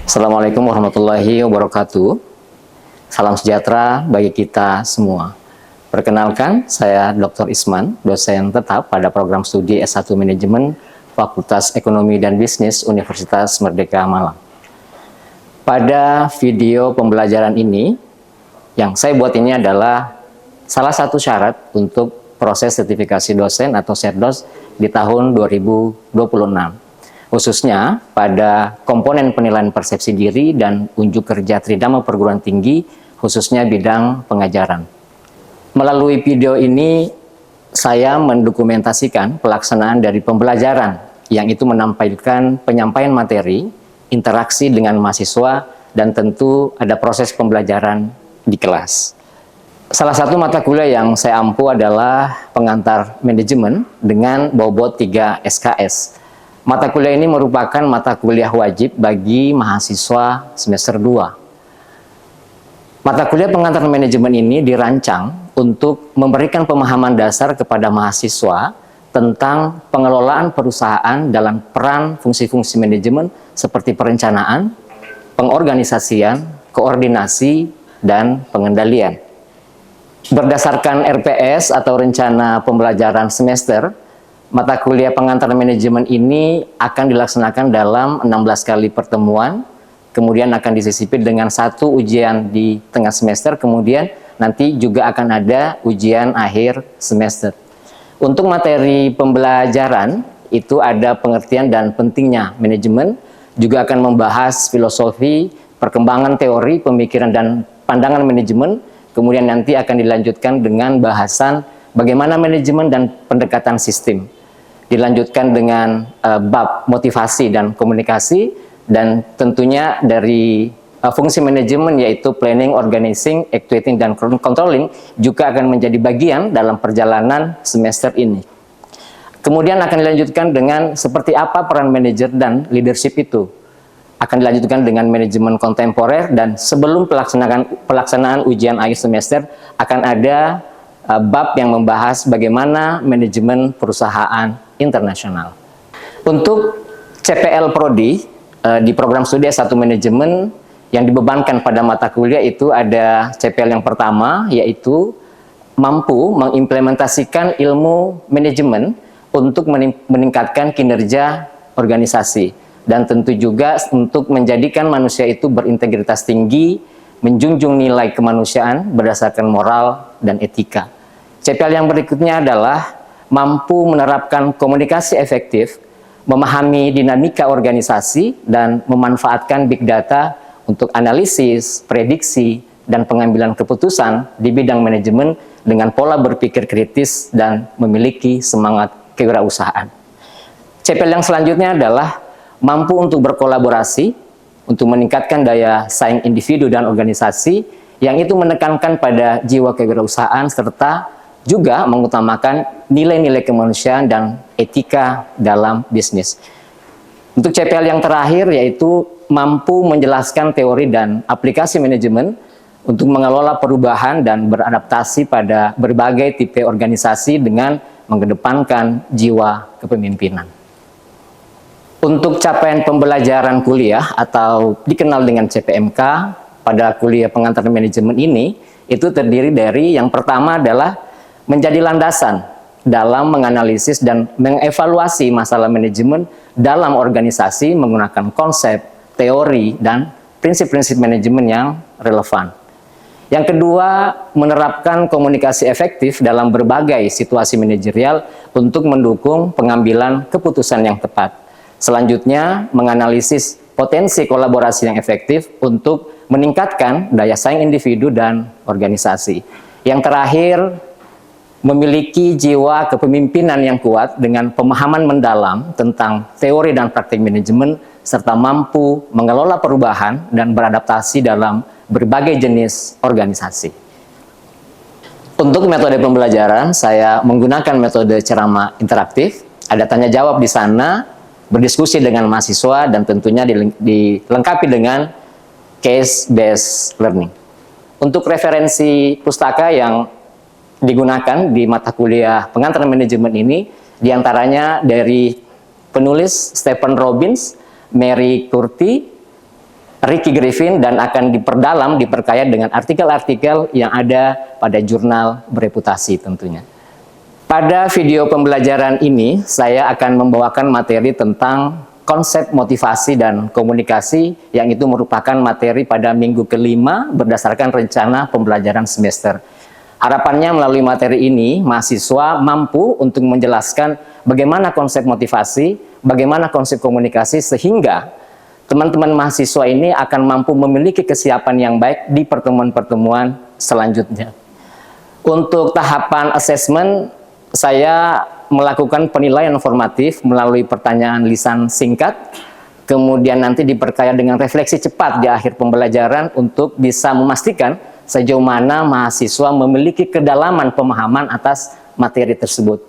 Assalamualaikum warahmatullahi wabarakatuh. Salam sejahtera bagi kita semua. Perkenalkan, saya Dr. Isman, dosen tetap pada program studi S1 Manajemen Fakultas Ekonomi dan Bisnis Universitas Merdeka Malang. Pada video pembelajaran ini, yang saya buat ini adalah salah satu syarat untuk proses sertifikasi dosen atau SERDOS di tahun 2026. Khususnya pada komponen penilaian persepsi diri dan unjuk kerja tridharma perguruan tinggi, khususnya bidang pengajaran. Melalui video ini, saya mendokumentasikan pelaksanaan dari pembelajaran, yang itu menampilkan penyampaian materi, interaksi dengan mahasiswa, dan tentu ada proses pembelajaran di kelas. Salah satu mata kuliah yang saya ampu adalah pengantar manajemen dengan bobot 3 SKS. Mata kuliah ini merupakan mata kuliah wajib bagi mahasiswa semester 2. Mata kuliah pengantar manajemen ini dirancang untuk memberikan pemahaman dasar kepada mahasiswa tentang pengelolaan perusahaan dalam peran fungsi-fungsi manajemen seperti perencanaan, pengorganisasian, koordinasi, dan pengendalian. Berdasarkan RPS atau rencana pembelajaran semester, mata kuliah pengantar manajemen ini akan dilaksanakan dalam 16 kali pertemuan, kemudian akan disisipi dengan 1 ujian di tengah semester, kemudian nanti juga akan ada ujian akhir semester. Untuk materi pembelajaran, itu ada pengertian dan pentingnya manajemen, juga akan membahas filosofi, perkembangan teori, pemikiran, dan pandangan manajemen, kemudian nanti akan dilanjutkan dengan bahasan bagaimana manajemen dan pendekatan sistem. Dilanjutkan dengan bab motivasi dan komunikasi, dan tentunya dari fungsi manajemen yaitu planning, organizing, actuating, dan controlling juga akan menjadi bagian dalam perjalanan semester ini. Kemudian akan dilanjutkan dengan seperti apa peran manajer dan leadership itu. Akan dilanjutkan dengan manajemen kontemporer, dan sebelum pelaksanaan ujian akhir semester akan ada bab yang membahas bagaimana manajemen perusahaan internasional. Untuk CPL Prodi di program studi S1 Manajemen yang dibebankan pada mata kuliah itu ada CPL yang pertama, yaitu mampu mengimplementasikan ilmu manajemen untuk meningkatkan kinerja organisasi, dan tentu juga untuk menjadikan manusia itu berintegritas tinggi, menjunjung nilai kemanusiaan berdasarkan moral dan etika. CPL yang berikutnya adalah mampu menerapkan komunikasi efektif, memahami dinamika organisasi, dan memanfaatkan big data untuk analisis, prediksi, dan pengambilan keputusan di bidang manajemen dengan pola berpikir kritis dan memiliki semangat kewirausahaan. CPL yang selanjutnya adalah mampu untuk berkolaborasi, untuk meningkatkan daya saing individu dan organisasi, yang itu menekankan pada jiwa kewirausahaan serta juga mengutamakan nilai-nilai kemanusiaan dan etika dalam bisnis. Untuk CPL yang terakhir yaitu mampu menjelaskan teori dan aplikasi manajemen untuk mengelola perubahan dan beradaptasi pada berbagai tipe organisasi dengan mengedepankan jiwa kepemimpinan. Untuk capaian pembelajaran kuliah atau dikenal dengan CPMK pada kuliah pengantar manajemen ini, itu terdiri dari yang pertama adalah menjadi landasan dalam menganalisis dan mengevaluasi masalah manajemen dalam organisasi menggunakan konsep, teori, dan prinsip-prinsip manajemen yang relevan. Yang kedua, menerapkan komunikasi efektif dalam berbagai situasi manajerial untuk mendukung pengambilan keputusan yang tepat. Selanjutnya, menganalisis potensi kolaborasi yang efektif untuk meningkatkan daya saing individu dan organisasi. Yang terakhir, memiliki jiwa kepemimpinan yang kuat dengan pemahaman mendalam tentang teori dan praktik manajemen, serta mampu mengelola perubahan dan beradaptasi dalam berbagai jenis organisasi. Untuk metode pembelajaran, saya menggunakan metode ceramah interaktif. Ada tanya jawab di sana, berdiskusi dengan mahasiswa, dan tentunya dilengkapi dengan case-based learning. Untuk referensi pustaka yang digunakan di mata kuliah pengantar manajemen ini, diantaranya dari penulis Stephen Robbins, Mary Curti, Ricky Griffin dan akan diperdalam, diperkaya dengan artikel-artikel yang ada pada jurnal bereputasi tentunya. Pada video pembelajaran ini, saya akan membawakan materi tentang konsep motivasi dan komunikasi, yang itu merupakan materi pada minggu kelima berdasarkan rencana pembelajaran semester. Harapannya melalui materi ini, mahasiswa mampu untuk menjelaskan bagaimana konsep motivasi, bagaimana konsep komunikasi, sehingga teman-teman mahasiswa ini akan mampu memiliki kesiapan yang baik di pertemuan-pertemuan selanjutnya. Untuk tahapan assessment, saya melakukan penilaian formatif melalui pertanyaan lisan singkat, kemudian nanti diperkaya dengan refleksi cepat di akhir pembelajaran untuk bisa memastikan sejauh mana mahasiswa memiliki kedalaman pemahaman atas materi tersebut.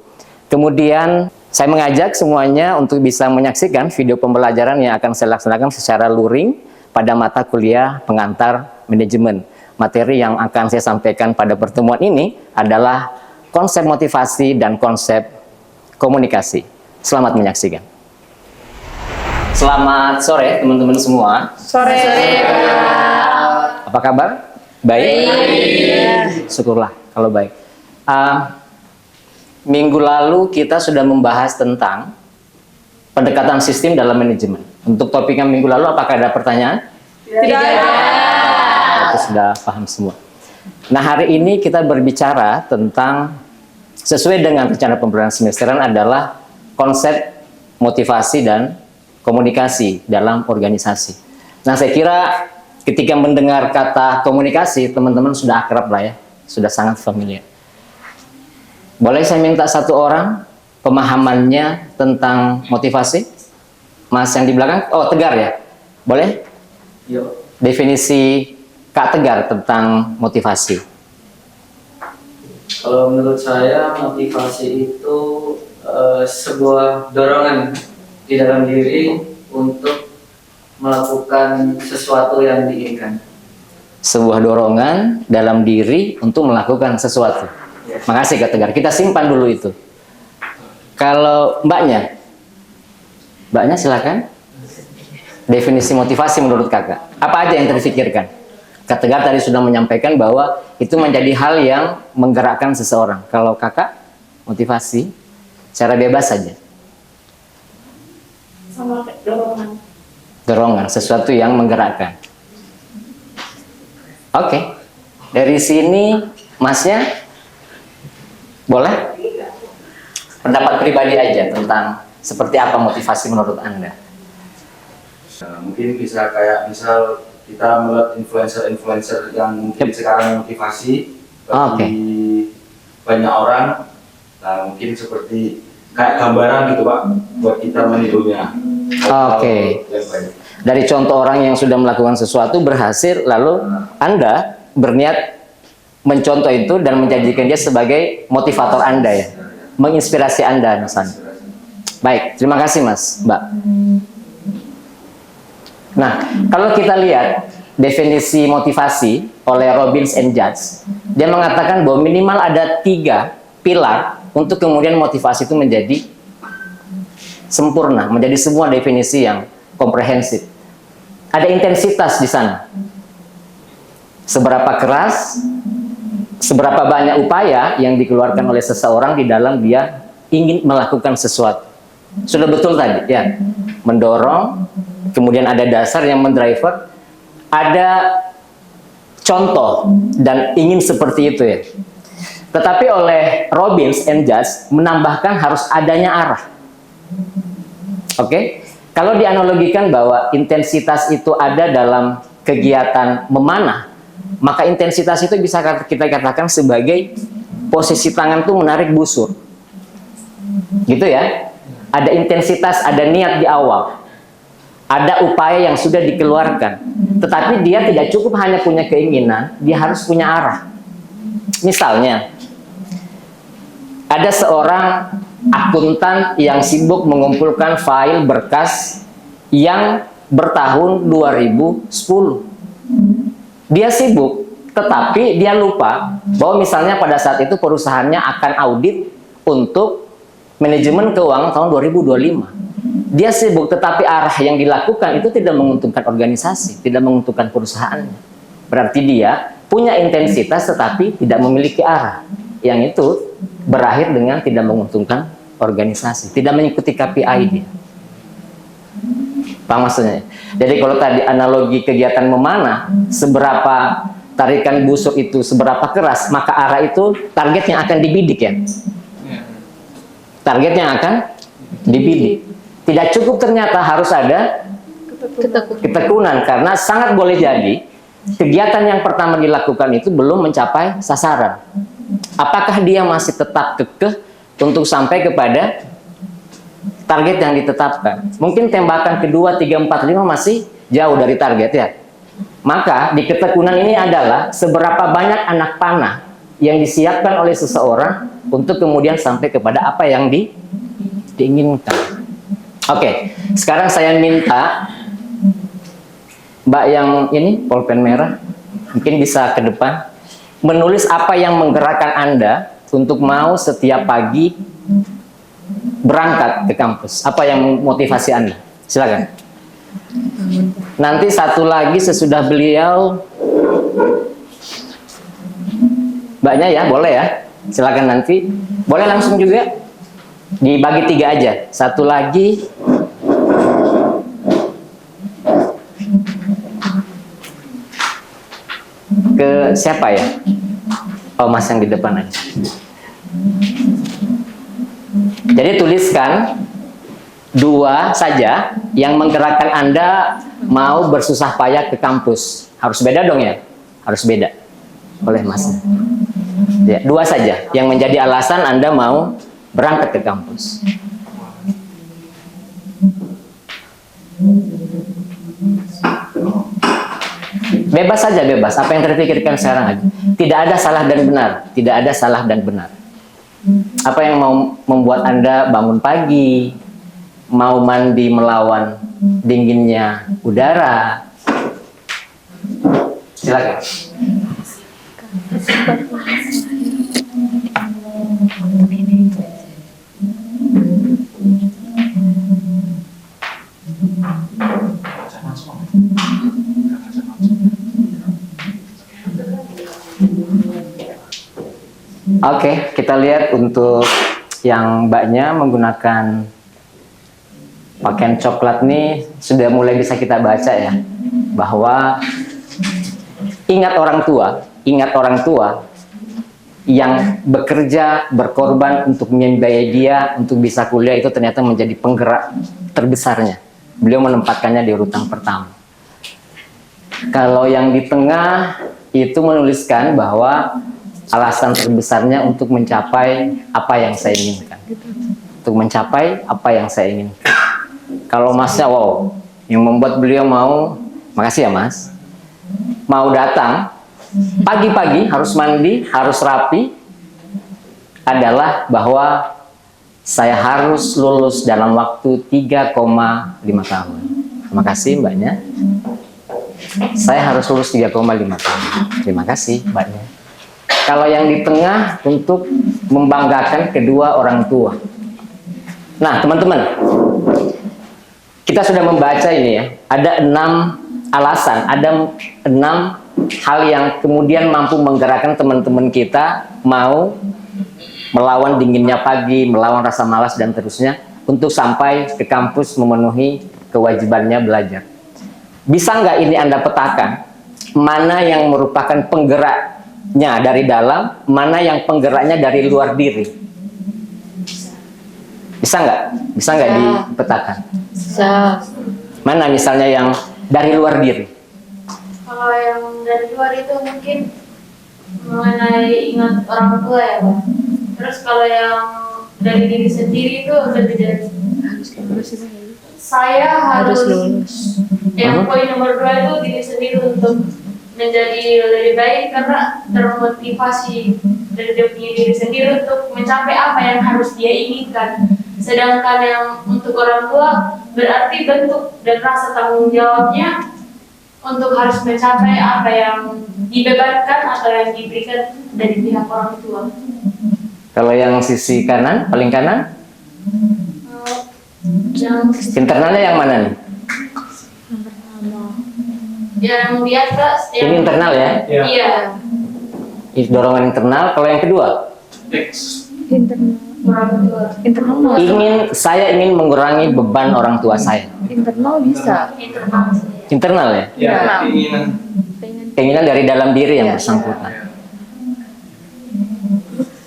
Kemudian saya mengajak semuanya untuk bisa menyaksikan video pembelajaran yang akan saya laksanakan secara luring pada mata kuliah pengantar manajemen. Materi yang akan saya sampaikan pada pertemuan ini adalah konsep motivasi dan konsep komunikasi. Selamat menyaksikan. Selamat sore teman-teman semua. Sore. Apa kabar? Baik? Syukurlah kalau baik. Minggu lalu kita sudah membahas tentang pendekatan sistem dalam manajemen. Untuk topik yang minggu lalu, apakah ada pertanyaan? Tidak. Kita sudah paham semua. Nah, hari ini kita berbicara tentang, sesuai dengan rencana pembelajaran semesteran, adalah konsep motivasi dan komunikasi dalam organisasi. Nah, saya kira ketika mendengar kata komunikasi, teman-teman sudah akrab lah ya, sudah sangat familiar. Boleh saya minta satu orang pemahamannya tentang motivasi? Mas yang di belakang, oh Tegar ya? Boleh? Yuk. Definisi Kak Tegar tentang motivasi. Kalau menurut saya motivasi itu sebuah dorongan di dalam diri untuk melakukan sesuatu yang diinginkan. Sebuah dorongan dalam diri untuk melakukan sesuatu. Yes. Makasih Kak Tegar. Kita simpan dulu itu. Kalau mbaknya silakan. Definisi motivasi menurut kakak. Apa aja yang terfikirkan? Kak Tegar tadi sudah menyampaikan bahwa itu menjadi hal yang menggerakkan seseorang. Kalau kakak, motivasi secara bebas saja. Sama dorongan. Dorongan, sesuatu yang menggerakkan. Oke. Dari sini, masnya boleh? Pendapat pribadi aja tentang seperti apa motivasi menurut Anda. Nah, mungkin bisa kayak misal kita melihat influencer-influencer yang mungkin sekarang motivasi bagi banyak orang. Nah, mungkin seperti kayak gambaran gitu Pak, buat kita menirunya. Oke. Dari contoh orang yang sudah melakukan sesuatu berhasil, lalu Anda berniat mencontoh itu dan menjadikan dia sebagai motivator Anda ya, menginspirasi Anda misalnya. Baik, terima kasih Mas, Mbak. Nah, kalau kita lihat definisi motivasi oleh Robbins and Judge, dia mengatakan bahwa minimal ada 3 pilar untuk kemudian motivasi itu menjadi sempurna, menjadi semua definisi yang komprehensif. Ada intensitas di sana. Seberapa keras, seberapa banyak upaya yang dikeluarkan oleh seseorang di dalam dia ingin melakukan sesuatu. Sudah betul tadi ya, mendorong, kemudian ada dasar yang mendriver, ada contoh dan ingin seperti itu ya. Tetapi oleh Robbins and Judge menambahkan harus adanya arah. Oke, kalau dianalogikan bahwa intensitas itu ada dalam kegiatan memanah, maka intensitas itu bisa kita katakan sebagai posisi tangan tuh menarik busur, gitu ya. Ada intensitas, ada niat di awal, ada upaya yang sudah dikeluarkan, tetapi dia tidak cukup hanya punya keinginan, dia harus punya arah. Misalnya, ada seorang akuntan yang sibuk mengumpulkan file berkas yang bertahun 2010. Dia sibuk, tetapi dia lupa bahwa misalnya pada saat itu perusahaannya akan audit untuk manajemen keuangan tahun 2025. dia sibuk, tetapi arah yang dilakukan itu tidak menguntungkan organisasi, tidak menguntungkan perusahaannya. Berarti dia punya intensitas tetapi tidak memiliki arah. Yang itu berakhir dengan tidak menguntungkan organisasi, tidak mengikuti KPI dia. Paham maksudnya? Jadi kalau tadi analogi kegiatan memanah, seberapa tarikan busur itu seberapa keras, maka arah itu targetnya akan dibidik ya. Targetnya akan dibidik. Tidak cukup ternyata harus ada ketekunan, karena sangat boleh jadi kegiatan yang pertama dilakukan itu belum mencapai sasaran. Apakah dia masih tetap kekeh untuk sampai kepada target yang ditetapkan? Mungkin tembakan kedua, 3, 4, 5 masih jauh dari target ya. Maka di ketekunan ini adalah seberapa banyak anak panah yang disiapkan oleh seseorang untuk kemudian sampai kepada apa yang diinginkan. Oke, sekarang saya minta Mbak yang ini, pulpen merah, mungkin bisa ke depan, menulis apa yang menggerakkan Anda untuk mau setiap pagi berangkat ke kampus. Apa yang motivasi Anda? Silakan. Nanti satu lagi sesudah beliau, Mbaknya ya, boleh ya. Silakan nanti. Boleh langsung juga. Dibagi 3 aja. Satu lagi. Ke siapa ya? Oh, Mas yang di depan aja. Jadi tuliskan 2 saja yang menggerakkan Anda mau bersusah payah ke kampus. Harus beda dong ya? Harus beda. Oleh Mas. Ya, 2 saja yang menjadi alasan Anda mau berangkat ke kampus. Bebas saja, bebas. Apa yang terpikirkan sekarang aja. Tidak ada salah dan benar. Tidak ada salah dan benar. Apa yang mau membuat Anda bangun pagi, mau mandi melawan dinginnya udara. Silakan. Oke, kita lihat untuk yang Mbaknya menggunakan pakaian coklat nih, sudah mulai bisa kita baca ya, bahwa ingat orang tua yang bekerja, berkorban untuk membiayai dia untuk bisa kuliah, itu ternyata menjadi penggerak terbesarnya. Beliau menempatkannya di urutan pertama. Kalau yang di tengah itu menuliskan bahwa alasan terbesarnya untuk mencapai apa yang saya inginkan. Untuk mencapai apa yang saya inginkan. Kalau Masnya, wow, yang membuat beliau mau, makasih ya Mas, mau datang pagi-pagi, harus mandi, harus rapi, adalah bahwa saya harus lulus dalam waktu 3,5 tahun. Terima kasih Mbaknya. Saya harus lulus 3,5 tahun. Terima kasih Mbaknya. Kalau yang di tengah untuk membanggakan kedua orang tua. Nah teman-teman, kita sudah membaca ini ya, ada 6 alasan, ada 6 hal yang kemudian mampu menggerakkan teman-teman kita mau melawan dinginnya pagi, melawan rasa malas dan terusnya untuk sampai ke kampus memenuhi kewajibannya belajar. Bisa nggak ini Anda petakan mana yang merupakan penggeraknya dari dalam, mana yang penggeraknya dari luar diri? Bisa nggak? Bisa nggak dipetakan? Bisa. Mana misalnya yang dari luar diri? Kalau yang dari luar itu mungkin mengenai ingat orang tua ya Pak. Terus kalau yang dari diri sendiri itu lebih dari saya harus lulus. Yang poin nomor 2 itu diri sendiri untuk menjadi lebih baik karena termotivasi dari dia punya diri sendiri untuk mencapai apa yang harus dia inginkan. Sedangkan yang untuk orang tua berarti bentuk dan rasa tanggung jawabnya untuk harus mencapai apa yang dibebankan atau yang diberikan dari pihak orang tua. Kalau yang sisi kanan, paling kanan? Yang Internalnya yang mana nih? yang di atas Ini internal ya? Iya. Ini dorongan internal. Kalau yang kedua, Internal saya ingin mengurangi beban orang tua saya. internal bisa. Internal saya. Internal ya? Ya, keinginan. Keinginan dari dalam diri yang bersangkutan.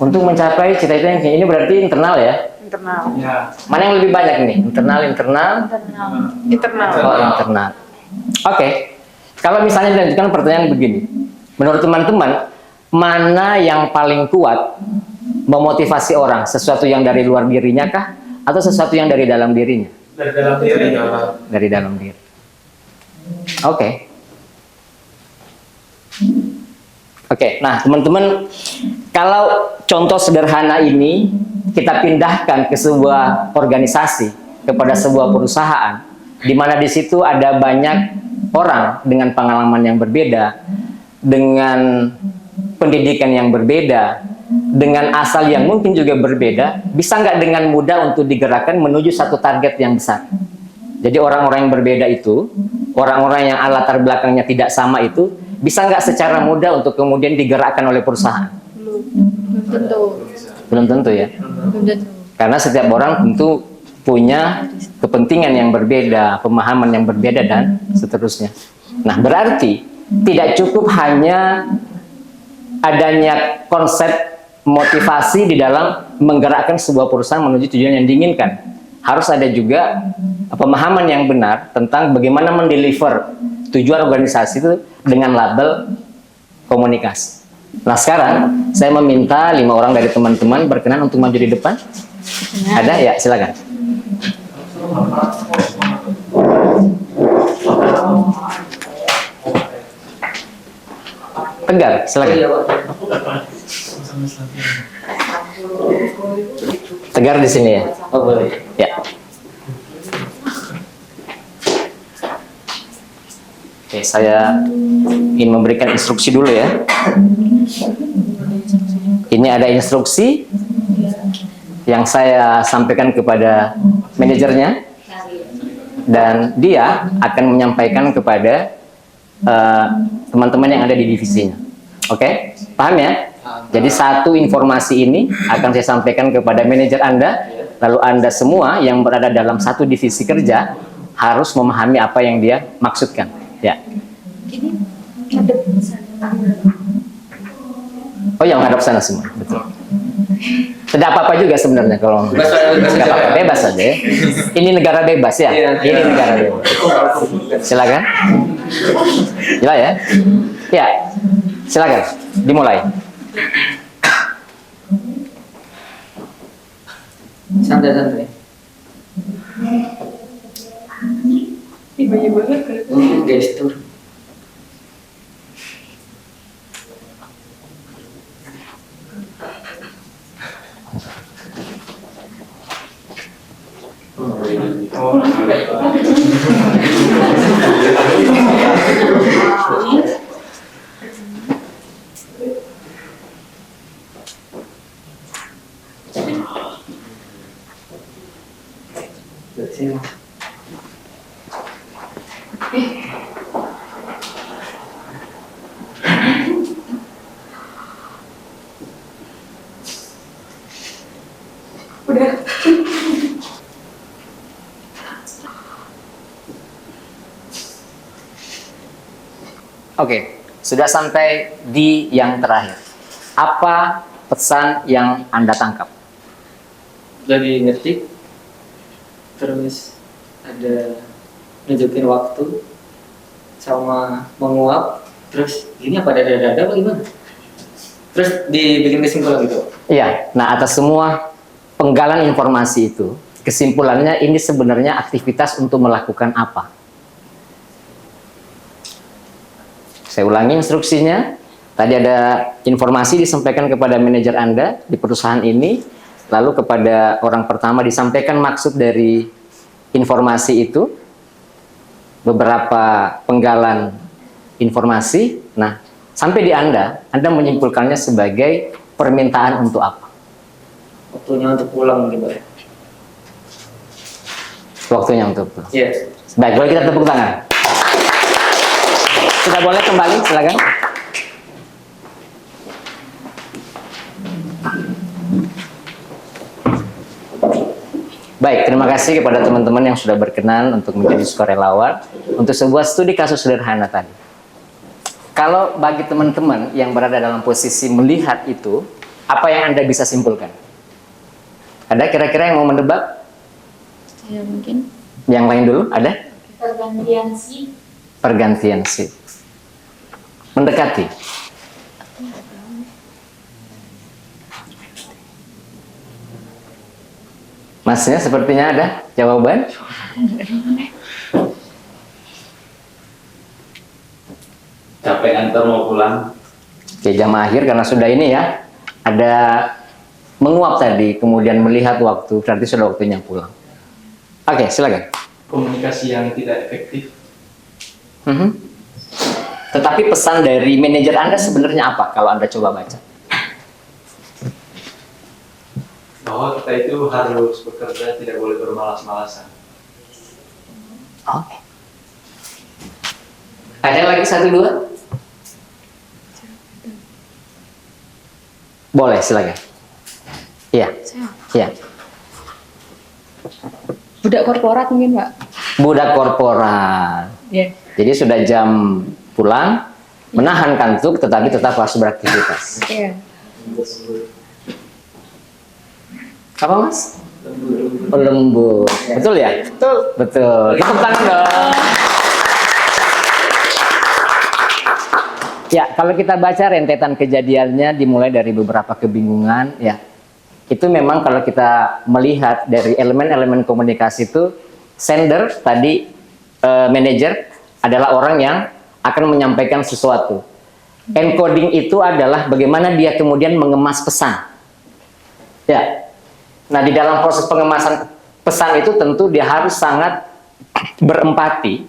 Untuk mencapai cita-cita yang ini berarti internal ya? Internal. Ya. Mana yang lebih banyak nih? Internal. Internal. Oh, internal. Oke. Kalau misalnya dilanjutkan pertanyaan begini. Menurut teman-teman, mana yang paling kuat memotivasi orang? Sesuatu yang dari luar dirinya kah? Atau sesuatu yang dari dalam dirinya? Dari dalam diri. Dari dalam diri. Oke. Oke, nah teman-teman, kalau contoh sederhana ini kita pindahkan ke sebuah organisasi, kepada sebuah perusahaan, di mana di situ ada banyak orang dengan pengalaman yang berbeda, dengan pendidikan yang berbeda, dengan asal yang mungkin juga berbeda, bisa nggak dengan mudah untuk digerakkan menuju satu target yang besar. Jadi orang-orang yang berbeda itu, orang-orang yang latar belakangnya tidak sama itu, bisa nggak secara mudah untuk kemudian digerakkan oleh perusahaan? Belum tentu. Belum tentu ya. Belum tentu. Karena setiap orang tentu punya kepentingan yang berbeda, pemahaman yang berbeda, dan seterusnya. Nah, berarti tidak cukup hanya adanya konsep motivasi di dalam menggerakkan sebuah perusahaan menuju tujuan yang diinginkan. Harus ada juga pemahaman yang benar tentang bagaimana mendeliver tujuan organisasi itu dengan label komunikasi. Nah, sekarang saya meminta 5 orang dari teman-teman berkenan untuk maju di depan. Ada ya, silakan. Tegar, silakan. Tegar di sini ya. Oh, boleh. Ya. Oke, saya ingin memberikan instruksi dulu ya. Ini ada instruksi yang saya sampaikan kepada manajernya, dan dia akan menyampaikan kepada teman-teman yang ada di divisinya. Oke, paham ya? Jadi satu informasi ini akan saya sampaikan kepada manajer Anda, lalu Anda semua yang berada dalam satu divisi kerja harus memahami apa yang dia maksudkan. Ya. Oh, yang menghadap sana semua, betul. Tidak apa-apa juga sebenarnya kalau nggak apa-apa, bebas saja ya. Ini negara bebas ya. Ini negara bebas. Silakan. Jelas ya. Ya, silakan. Dimulai. Santai-santai. Banyak banget. Gestur. Oke, sudah sampai di yang terakhir. Apa pesan yang Anda tangkap? Lagi ngetik, terus ada nunjukin waktu, sama menguap, terus ini apa dada-dada apa gimana? Terus dibikin kesimpulan gitu. Iya, nah atas semua penggalan informasi itu, kesimpulannya ini sebenarnya aktivitas untuk melakukan apa? Saya ulangi instruksinya. Tadi ada informasi disampaikan kepada manajer Anda di perusahaan ini, lalu kepada orang pertama disampaikan maksud dari informasi itu, beberapa penggalan informasi. Nah, sampai di Anda menyimpulkannya sebagai permintaan untuk apa? Waktunya untuk pulang gitu ya. Waktunya untuk pulang. Iya. Baik, boleh kita tepuk tangan. Sudah boleh kembali, silakan. Baik, terima kasih kepada teman-teman yang sudah berkenan untuk menjadi sukarelawan untuk sebuah studi kasus sederhana tadi. Kalau bagi teman-teman yang berada dalam posisi melihat itu, apa yang Anda bisa simpulkan? Ada kira-kira yang mau mendebak? Ya mungkin. Yang lain dulu, ada? Pergantian sih. Pergantian shift. Mendekati. Masnya sepertinya ada jawaban? Capek antar mau pulang. Oke, jam akhir karena sudah ini ya, ada menguap tadi, kemudian melihat waktu, berarti sudah waktunya pulang. Oke, silakan. Komunikasi yang tidak efektif. Tetapi pesan dari manajer Anda sebenarnya apa kalau Anda coba baca? Bahwa kita itu harus bekerja, tidak boleh bermalas-malasan. Oke. Ada lagi satu dua? Boleh, silakan. Iya. Iya. Budak korporat mungkin, Pak. Budak korporat. Iya. Jadi sudah jam pulang, menahan kantuk tetapi tetap harus beraktivitas. Iya. Apa Mas? Lembur. Betul ya? Betul. Betul. Tepuk tangan dong. Ya, kalau kita baca rentetan kejadiannya dimulai dari beberapa kebingungan, ya. Itu memang kalau kita melihat dari elemen-elemen komunikasi itu, sender tadi manager adalah orang yang akan menyampaikan sesuatu. Encoding itu adalah bagaimana dia kemudian mengemas pesan. Ya. Nah, di dalam proses pengemasan pesan itu tentu dia harus sangat berempati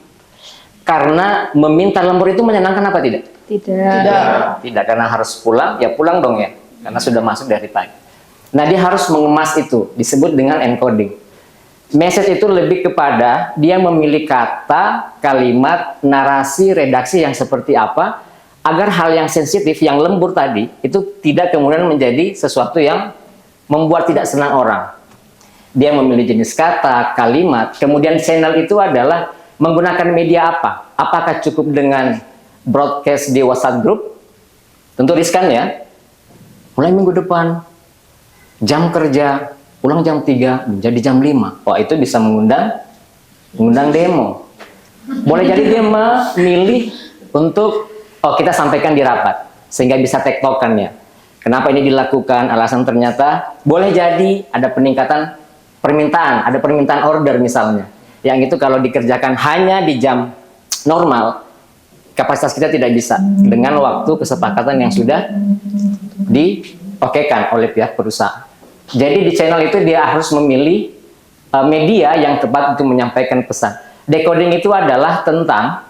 karena meminta lembur itu menyenangkan apa tidak? Tidak. Tidak, karena harus pulang, ya pulang dong ya, karena sudah masuk dari pagi. Nah, dia harus mengemas itu, disebut dengan encoding. Message itu lebih kepada dia memilih kata, kalimat, narasi, redaksi yang seperti apa, agar hal yang sensitif, yang lembur tadi, itu tidak kemudian menjadi sesuatu yang membuat tidak senang orang. Dia memilih jenis kata, kalimat, kemudian channel itu adalah menggunakan media apa? Apakah cukup dengan broadcast di WhatsApp group? Tentu riskan ya. Mulai minggu depan, jam kerja, pulang jam 3, menjadi jam 5. Wah, itu bisa mengundang demo. Boleh jadi dia memilih untuk, kita sampaikan di rapat, sehingga bisa tektokan ya. Kenapa ini dilakukan? Alasan ternyata boleh jadi ada peningkatan permintaan, ada permintaan order misalnya. Yang itu kalau dikerjakan hanya di jam normal, kapasitas kita tidak bisa dengan waktu kesepakatan yang sudah diokekan oleh pihak perusahaan. Jadi di channel itu dia harus memilih media yang tepat untuk menyampaikan pesan. Decoding itu adalah tentang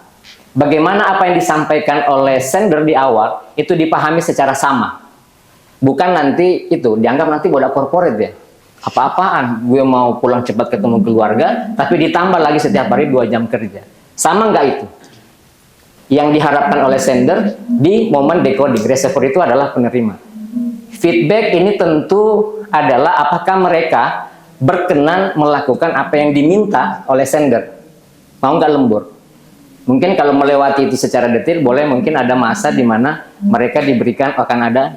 bagaimana apa yang disampaikan oleh sender di awal itu dipahami secara sama. Bukan nanti itu, dianggap nanti budak korporat ya. Apa-apaan, gue mau pulang cepat ketemu keluarga, tapi ditambah lagi setiap hari 2 jam kerja. Sama nggak itu? Yang diharapkan oleh sender di momen decoding, receiver itu adalah penerima. Feedback ini tentu adalah apakah mereka berkenan melakukan apa yang diminta oleh sender. Mau nggak lembur? Mungkin kalau melewati itu secara detail, boleh mungkin ada masa di mana mereka diberikan akan ada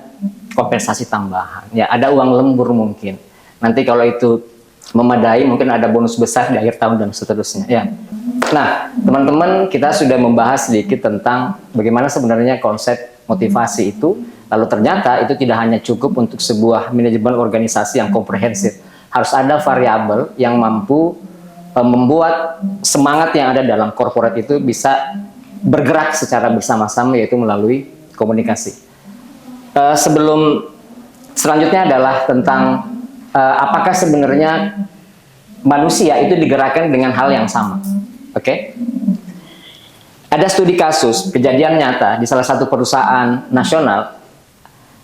kompensasi tambahan. Ya, ada uang lembur mungkin. Nanti kalau itu memadai, mungkin ada bonus besar di akhir tahun dan seterusnya. Ya. Nah, teman-teman, kita sudah membahas sedikit tentang bagaimana sebenarnya konsep motivasi itu. Lalu ternyata itu tidak hanya cukup untuk sebuah manajemen organisasi yang komprehensif. Harus ada variabel yang mampu membuat semangat yang ada dalam korporat itu bisa bergerak secara bersama-sama, yaitu melalui komunikasi. Sebelum selanjutnya adalah tentang apakah sebenarnya manusia itu digerakkan dengan hal yang sama. Oke? Ada studi kasus, kejadian nyata di salah satu perusahaan nasional.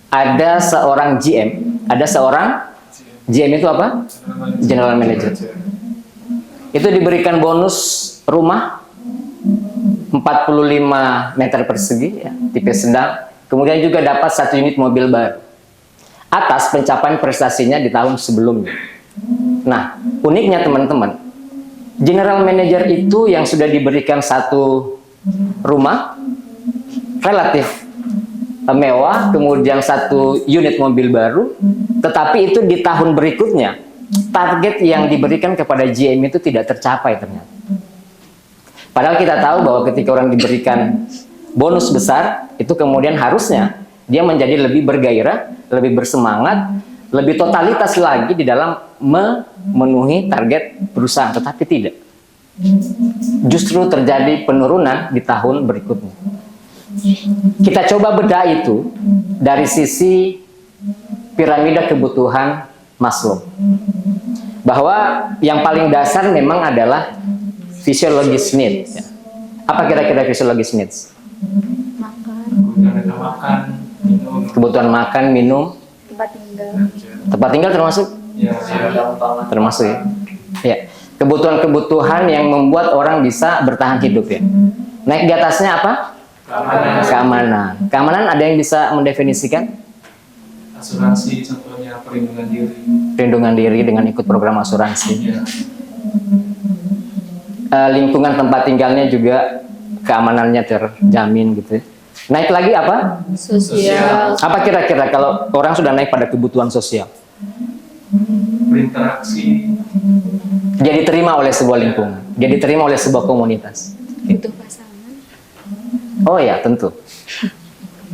Ada seorang GM, ada seorang GM itu apa? General Manager. itu diberikan bonus rumah 45 meter persegi, ya, tipe sedang. Kemudian juga dapat 1 unit mobil baru atas pencapaian prestasinya di tahun sebelumnya. Nah, uniknya teman-teman, general manager itu yang sudah diberikan 1 rumah relatif mewah, kemudian 1 unit mobil baru, tetapi itu di tahun berikutnya target yang diberikan kepada GM itu tidak tercapai ternyata. Padahal kita tahu bahwa ketika orang diberikan bonus besar, itu kemudian harusnya dia menjadi lebih bergairah, lebih bersemangat, lebih totalitas lagi di dalam memenuhi target perusahaan, tetapi tidak. Justru terjadi penurunan di tahun berikutnya. Kita coba bedah itu dari sisi piramida kebutuhan Maslow. Bahwa yang paling dasar memang adalah physiologis needs. Apa kira-kira physiologis needs? Kebutuhan makan, minum, Tempat tinggal. tempat tinggal termasuk? Termasuk ya. Ya. Kebutuhan-kebutuhan yang membuat orang bisa bertahan hidup ya. Naik di atasnya apa? Keamanan. Keamanan ada yang bisa mendefinisikan? Asuransi contohnya, perlindungan diri. Perlindungan diri dengan ikut program asuransi. Ya. Lingkungan tempat tinggalnya juga keamanannya terjamin gitu ya. Naik lagi apa? Sosial. Apa kira-kira kalau orang sudah naik pada kebutuhan sosial? Berinteraksi. Dia diterima oleh sebuah lingkungan, dia diterima oleh sebuah komunitas. Butuh pasangan. Oh ya, tentu.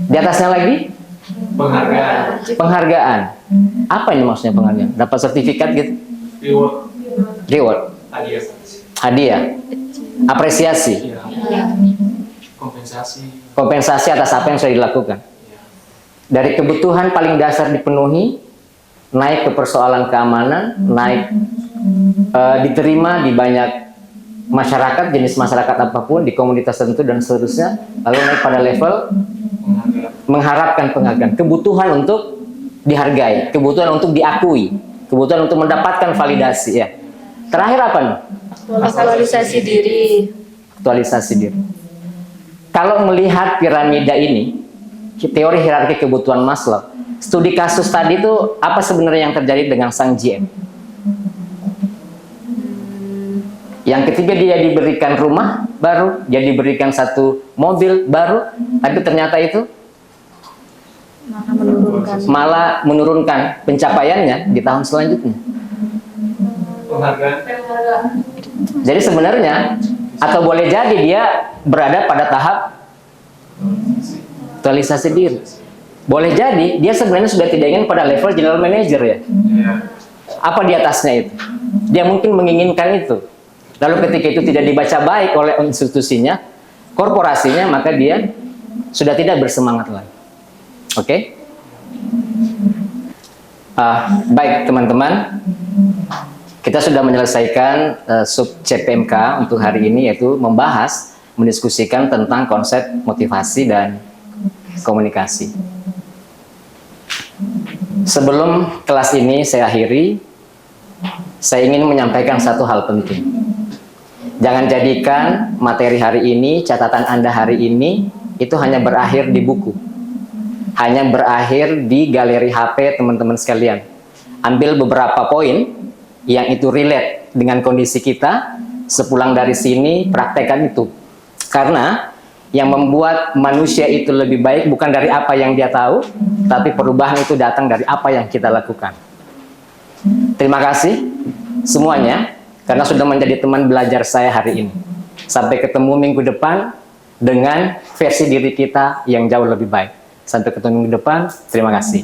Di atasnya lagi? Penghargaan. Penghargaan. Apa ini maksudnya penghargaan? Dapat sertifikat gitu? Reward. Reward. Hadiah. Hadiah. Apresiasi. Ya. Kompensasi. Kompensasi atas apa yang sudah dilakukan. Ya. Dari kebutuhan paling dasar dipenuhi, naik ke persoalan keamanan, naik diterima di banyak masyarakat, jenis masyarakat apapun, di komunitas tertentu dan seterusnya, lalu naik pada level mengharapkan penghargaan, kebutuhan untuk dihargai, kebutuhan untuk diakui, kebutuhan untuk mendapatkan validasi ya. Terakhir apa nih? Aktualisasi diri. Aktualisasi diri. Kalau melihat piramida ini, teori hierarki kebutuhan Maslow, studi kasus tadi itu apa sebenarnya yang terjadi dengan sang GM? Yang ketiga dia diberikan rumah baru, dia diberikan 1 mobil baru, tapi ternyata itu malah menurunkan pencapaiannya di tahun selanjutnya. Penghargaan. Jadi sebenarnya atau boleh jadi dia berada pada tahap aktualisasi diri. Boleh jadi dia sebenarnya sudah tidak ingin pada level general manager ya. Ya. Apa di atasnya itu? Dia mungkin menginginkan itu. Lalu ketika itu tidak dibaca baik oleh institusinya, korporasinya, maka dia sudah tidak bersemangat lagi. Oke? Baik teman-teman, kita sudah menyelesaikan sub CPMK untuk hari ini, yaitu membahas, mendiskusikan tentang konsep motivasi dan komunikasi. Sebelum kelas ini saya akhiri, saya ingin menyampaikan satu hal penting. Jangan jadikan materi hari ini, catatan Anda hari ini, itu hanya berakhir di buku. Hanya berakhir di galeri HP teman-teman sekalian. Ambil beberapa poin yang itu relate dengan kondisi kita, sepulang dari sini praktekkan itu. Karena yang membuat manusia itu lebih baik bukan dari apa yang dia tahu, tapi perubahan itu datang dari apa yang kita lakukan. Terima kasih semuanya karena sudah menjadi teman belajar saya hari ini. Sampai ketemu minggu depan dengan versi diri kita yang jauh lebih baik. Sampai ketemu minggu depan. Terima kasih.